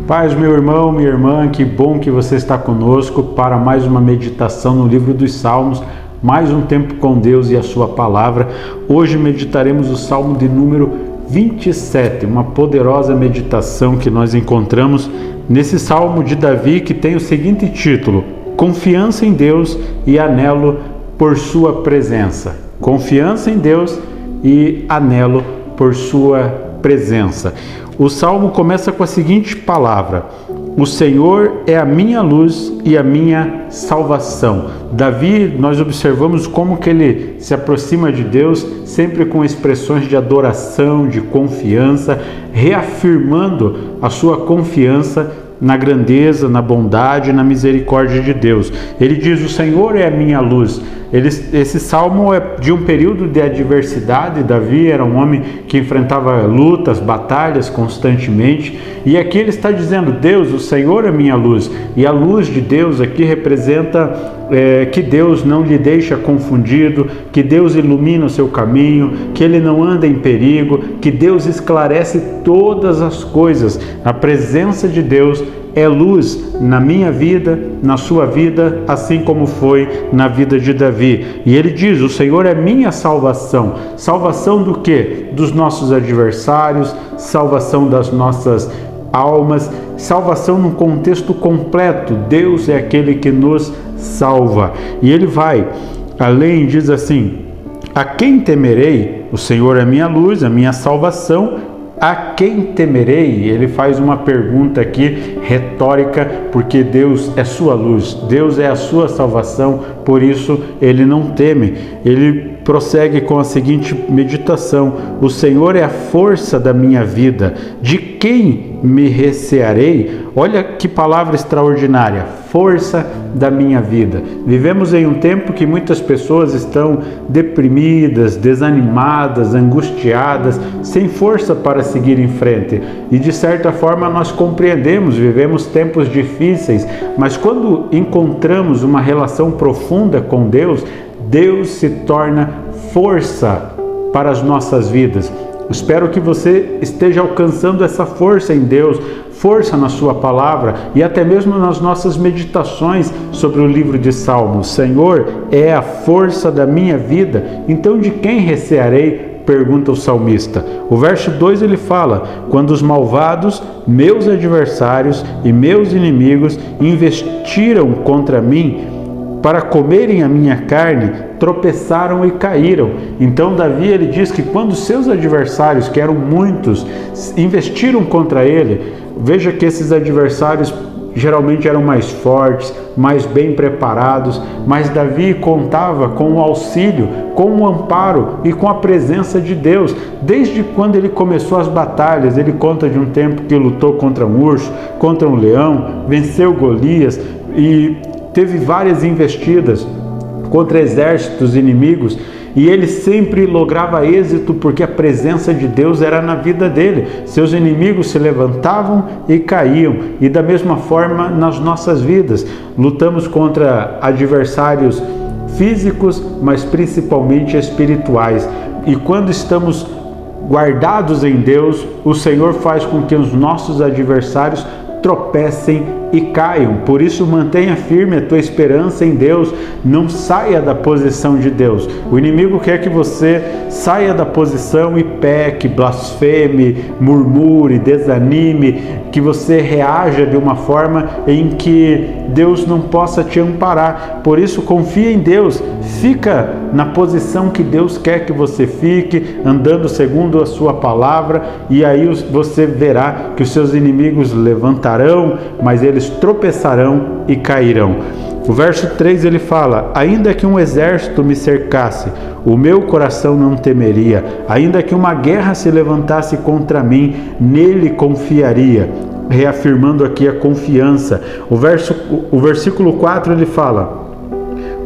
Paz, meu irmão, minha irmã, que bom que você está conosco para mais uma meditação no livro dos Salmos, mais um tempo com Deus e a sua palavra. Hoje meditaremos o Salmo de número 27, uma poderosa meditação que nós encontramos nesse Salmo de Davi, que tem o seguinte título: Confiança em Deus e anelo por sua presença. Confiança em Deus e anelo por sua presença. O Salmo começa com a seguinte palavra: o Senhor é a minha luz e a minha salvação. Davi, nós observamos como que ele se aproxima de Deus sempre com expressões de adoração, de confiança, reafirmando a sua confiança na grandeza, na bondade, na misericórdia de Deus. Ele diz: o Senhor é a minha luz. Esse salmo é de um período de adversidade. Davi era um homem que enfrentava lutas, batalhas constantemente, e aqui ele está dizendo: Deus, o Senhor é minha luz. E a luz de Deus aqui representa que Deus não lhe deixa confundido, que Deus ilumina o seu caminho, que ele não anda em perigo, que Deus esclarece todas as coisas. A presença de Deus é luz na minha vida, na sua vida, assim como foi na vida de Davi. E ele diz: o Senhor é minha salvação. Salvação do quê? Dos nossos adversários, salvação das nossas almas, salvação num contexto completo. Deus é aquele que nos salva. E ele vai além, diz assim: a quem temerei? O Senhor é minha luz, a minha salvação. A quem temerei? Ele faz uma pergunta aqui retórica, porque Deus é sua luz, Deus é a sua salvação, por isso ele não teme. Ele prossegue com a seguinte meditação: o Senhor é a força da minha vida, de quem me recearei? Olha que palavra extraordinária, força da minha vida. Vivemos em um tempo que muitas pessoas estão deprimidas, desanimadas, angustiadas, sem força para seguir em frente. E de certa forma nós compreendemos, vivemos tempos difíceis, mas quando encontramos uma relação profunda com Deus, Deus se torna força para as nossas vidas. Espero que você esteja alcançando essa força em Deus, força na sua palavra e até mesmo nas nossas meditações sobre o livro de Salmos. Senhor é a força da minha vida, então de quem recearei? Pergunta o salmista. O verso 2 ele fala: quando os malvados, meus adversários e meus inimigos investiram contra mim para comerem a minha carne, tropeçaram e caíram. Então Davi ele diz que quando seus adversários, que eram muitos, investiram contra ele, veja que esses adversários geralmente eram mais fortes, mais bem preparados, mas Davi contava com o auxílio, com o amparo e com a presença de Deus. Desde quando ele começou as batalhas, ele conta de um tempo que lutou contra um urso, contra um leão, venceu Golias e teve várias investidas contra exércitos inimigos, e ele sempre lograva êxito porque a presença de Deus era na vida dele. Seus inimigos se levantavam e caíam. E da mesma forma nas nossas vidas, lutamos contra adversários físicos, mas principalmente espirituais. E quando estamos guardados em Deus, o Senhor faz com que os nossos adversários tropecem e caiam. Por isso mantenha firme a tua esperança em Deus, não saia da posição de Deus. O inimigo quer que você saia da posição e peque, blasfeme, murmure, desanime, que você reaja de uma forma em que Deus não possa te amparar. Por isso confia em Deus, fica na posição que Deus quer que você fique, andando segundo a sua palavra, e aí você verá que os seus inimigos levantarão, mas eles tropeçarão e cairão. O verso 3 ele fala: ainda que um exército me cercasse, o meu coração não temeria. Ainda que uma guerra se levantasse contra mim, nele confiaria. Reafirmando aqui a confiança. O versículo 4 ele fala: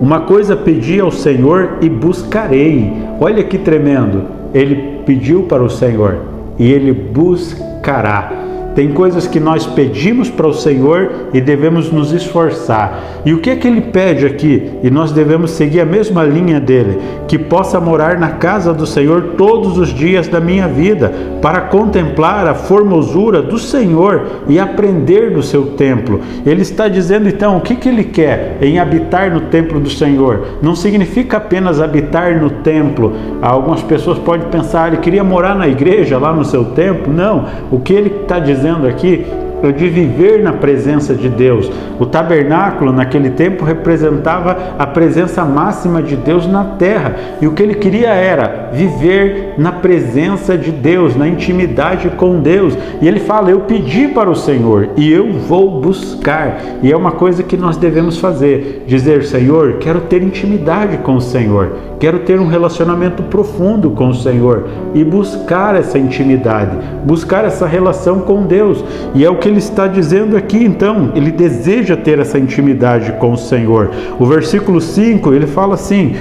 uma coisa pedi ao Senhor e buscarei. Olha que tremendo. Ele pediu para o Senhor e ele buscará. Tem coisas que nós pedimos para o Senhor e devemos nos esforçar. E o que é que Ele pede aqui? E nós devemos seguir a mesma linha dele, que possa morar na casa do Senhor todos os dias da minha vida, para contemplar a formosura do Senhor e aprender do seu templo. Ele está dizendo então, o que Ele quer em habitar no templo do Senhor? Não significa apenas habitar no templo. Algumas pessoas podem pensar, ele queria morar na igreja, lá no seu templo. Não, o que ele está dizendo aqui é de viver na presença de Deus. O tabernáculo naquele tempo representava a presença máxima de Deus na terra, e o que ele queria era viver na presença de Deus, na intimidade com Deus. E ele fala, eu pedi para o Senhor e eu vou buscar. E é uma coisa que nós devemos fazer, dizer, Senhor, quero ter intimidade com o Senhor, quero ter um relacionamento profundo com o Senhor e buscar essa intimidade, buscar essa relação com Deus. E é o que ele está dizendo aqui, então, ele deseja ter essa intimidade com o Senhor. O versículo 5, ele fala assim,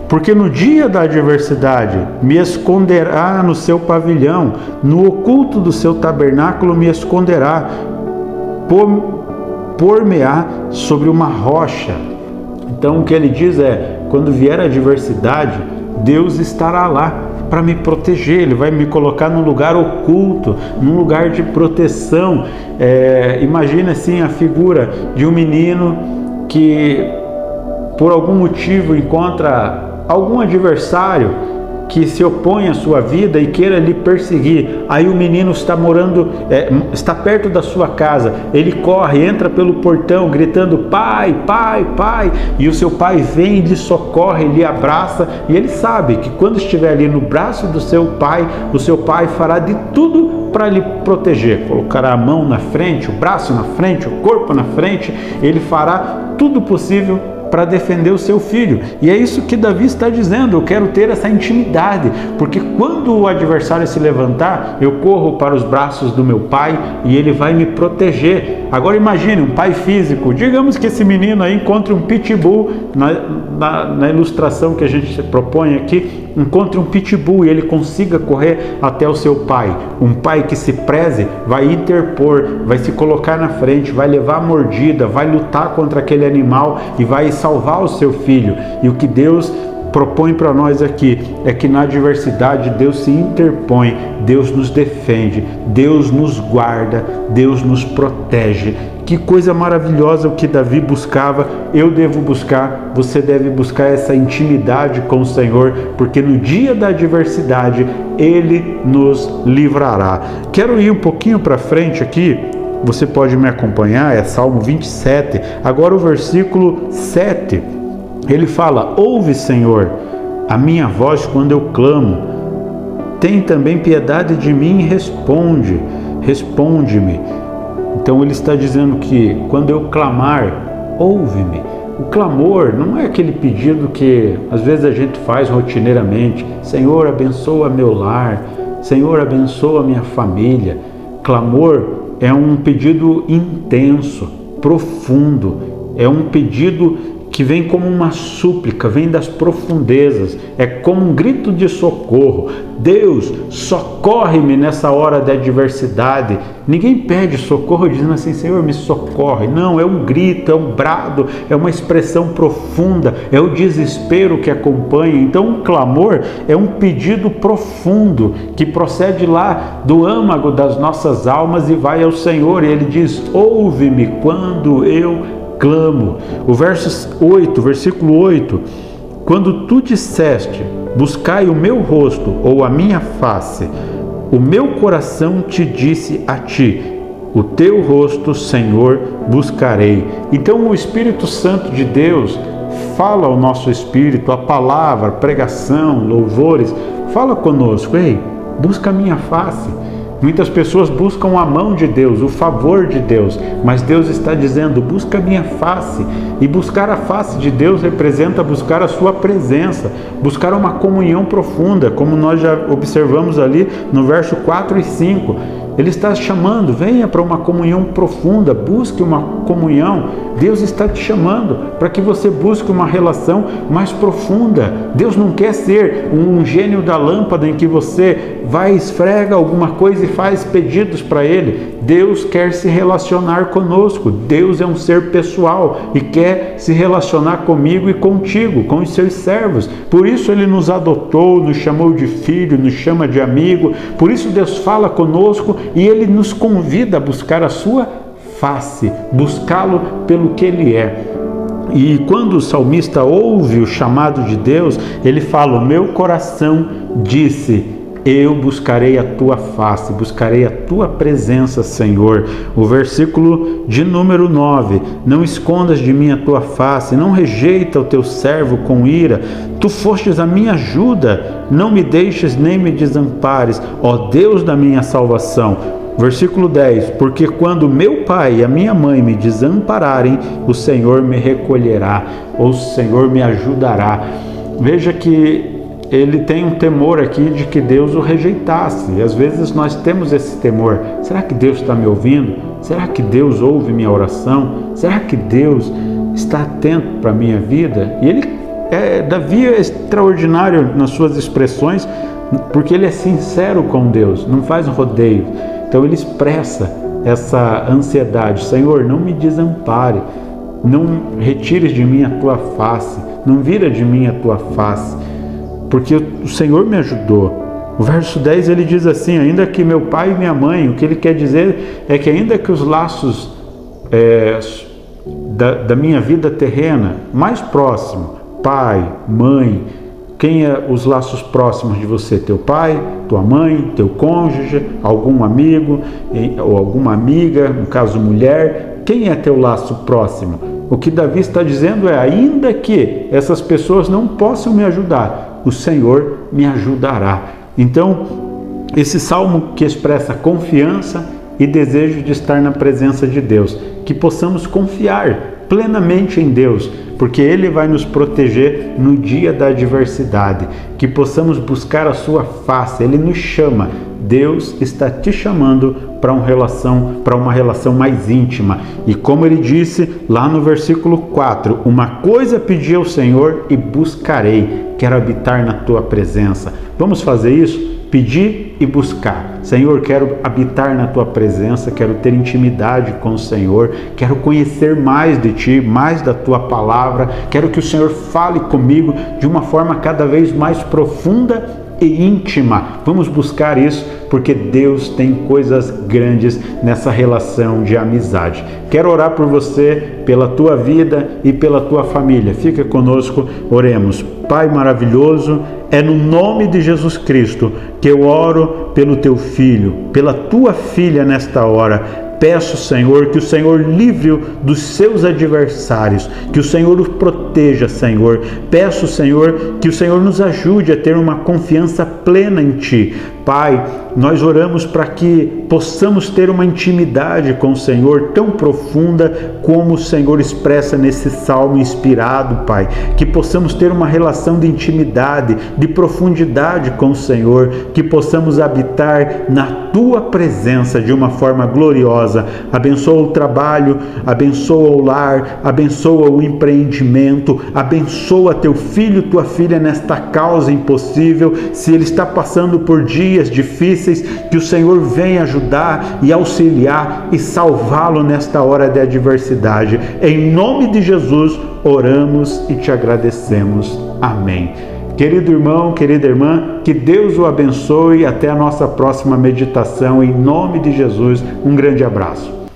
porque no dia da adversidade me esconderá no seu pavilhão, no oculto do seu tabernáculo me esconderá, por-me-á sobre uma rocha. Então o que ele diz é, quando vier a adversidade, Deus estará lá para me proteger. Ele vai me colocar num lugar oculto, num lugar de proteção. Imagina assim a figura de um menino que por algum motivo encontra algum adversário que se opõe à sua vida e queira lhe perseguir. Aí o menino está perto da sua casa, ele corre, entra pelo portão gritando, pai, pai, pai, e o seu pai vem e lhe socorre, lhe abraça, e ele sabe que quando estiver ali no braço do seu pai, o seu pai fará de tudo para lhe proteger, colocará a mão na frente, o braço na frente, o corpo na frente, ele fará tudo possível para defender o seu filho. E é isso que Davi está dizendo, eu quero ter essa intimidade, porque quando o adversário se levantar, eu corro para os braços do meu pai e ele vai me proteger. Agora imagine um pai físico, digamos que esse menino aí encontre um pitbull, na ilustração que a gente propõe aqui, encontre um pitbull e ele consiga correr até o seu pai. Um pai que se preze vai interpor, vai se colocar na frente, vai levar a mordida, vai lutar contra aquele animal e vai salvar o seu filho. E o que Deus propõe para nós aqui é que na adversidade Deus se interpõe, Deus nos defende, Deus nos guarda, Deus nos protege. Que coisa maravilhosa o que Davi buscava, eu devo buscar, você deve buscar essa intimidade com o Senhor, porque no dia da adversidade Ele nos livrará. Quero ir um pouquinho para frente aqui, você pode me acompanhar, é Salmo 27, agora o versículo 7, ele fala, ouve, Senhor, a minha voz quando eu clamo, tem também piedade de mim e responde-me. Então ele está dizendo que quando eu clamar, ouve-me. O clamor não é aquele pedido que às vezes a gente faz rotineiramente, Senhor, abençoa meu lar, Senhor, abençoa minha família. Clamor é um pedido intenso, profundo, é um pedido que vem como uma súplica, vem das profundezas, é como um grito de socorro. Deus, socorre-me nessa hora de adversidade. Ninguém pede socorro dizendo assim, Senhor, me socorre. Não, é um grito, é um brado, é uma expressão profunda, é o desespero que acompanha. Então, um clamor é um pedido profundo que procede lá do âmago das nossas almas e vai ao Senhor. E Ele diz, ouve-me quando eu clamo. O versículo 8, quando tu disseste, buscai o meu rosto ou a minha face, o meu coração te disse a ti, o teu rosto, Senhor, buscarei. Então o Espírito Santo de Deus fala ao nosso espírito, a palavra, pregação, louvores, fala conosco, ei, busca a minha face. Muitas pessoas buscam a mão de Deus, o favor de Deus, mas Deus está dizendo, busca a minha face. E buscar a face de Deus representa buscar a sua presença, buscar uma comunhão profunda, como nós já observamos ali no verso 4 e 5. Ele está chamando, venha para uma comunhão profunda, busque uma comunhão. Deus está te chamando para que você busque uma relação mais profunda. Deus não quer ser um gênio da lâmpada em que você vai, esfrega alguma coisa e faz pedidos para Ele. Deus quer se relacionar conosco. Deus é um ser pessoal e quer se relacionar comigo e contigo, com os seus servos. Por isso Ele nos adotou, nos chamou de filho, nos chama de amigo. Por isso Deus fala conosco e Ele nos convida a buscar a sua face, buscá-lo pelo que Ele é. E quando o salmista ouve o chamado de Deus, ele fala: o meu coração disse, eu buscarei a tua face, buscarei a tua presença, Senhor. O versículo de número 9: não escondas de mim a tua face, não rejeita o teu servo com ira. Tu fostes a minha ajuda, não me deixes nem me desampares, ó Deus da minha salvação. Versículo 10: porque quando meu pai e a minha mãe me desampararem, o Senhor me recolherá, ou o Senhor me ajudará. Veja que ele tem um temor aqui de que Deus o rejeitasse. E às vezes nós temos esse temor. Será que Deus está me ouvindo? Será que Deus ouve minha oração? Será que Deus está atento para a minha vida? E Davi é extraordinário nas suas expressões, porque ele é sincero com Deus, não faz rodeio. Então ele expressa essa ansiedade: Senhor, não me desampare, não retires de mim a tua face, não vira de mim a tua face, porque o Senhor me ajudou. O verso 10 ele diz assim: ainda que meu pai e minha mãe, o que ele quer dizer é que ainda que os laços da minha vida terrena mais próximo, pai, mãe, quem é os laços próximos de você? Teu pai, tua mãe, teu cônjuge, algum amigo ou alguma amiga, no caso mulher. Quem é teu laço próximo? O que Davi está dizendo é: ainda que essas pessoas não possam me ajudar, o Senhor me ajudará. Então, esse salmo que expressa confiança e desejo de estar na presença de Deus, que possamos confiar plenamente em Deus, porque Ele vai nos proteger no dia da adversidade, que possamos buscar a sua face. Ele nos chama, Deus está te chamando para uma relação mais íntima. E como Ele disse lá no versículo 4, uma coisa pedi ao Senhor e buscarei, quero habitar na tua presença. Vamos fazer isso? Pedir e buscar. Senhor, quero habitar na tua presença, quero ter intimidade com o Senhor, quero conhecer mais de ti, mais da tua palavra, quero que o Senhor fale comigo de uma forma cada vez mais profunda e íntima. Vamos buscar isso, porque Deus tem coisas grandes nessa relação de amizade. Quero orar por você, pela tua vida e pela tua família. Fica conosco, oremos. Pai maravilhoso, é no nome de Jesus Cristo que eu oro pelo teu filho, pela tua filha nesta hora. Peço, Senhor, que o Senhor livre-o dos seus adversários, que o Senhor o proteja, Senhor. Peço, Senhor, que o Senhor nos ajude a ter uma confiança plena em Ti. Pai, nós oramos para que possamos ter uma intimidade com o Senhor tão profunda como o Senhor expressa nesse salmo inspirado, Pai. Que possamos ter uma relação de intimidade, de profundidade com o Senhor, que possamos habitar na Tua presença de uma forma gloriosa. Abençoa o trabalho, abençoa o lar, abençoa o empreendimento, abençoa teu filho, tua filha nesta causa impossível. Se ele está passando por dias difíceis, que o Senhor venha ajudar e auxiliar e salvá-lo nesta hora de adversidade. Em nome de Jesus, oramos e te agradecemos. Amém. Querido irmão, querida irmã, que Deus o abençoe. Até a nossa próxima meditação. Em nome de Jesus, um grande abraço.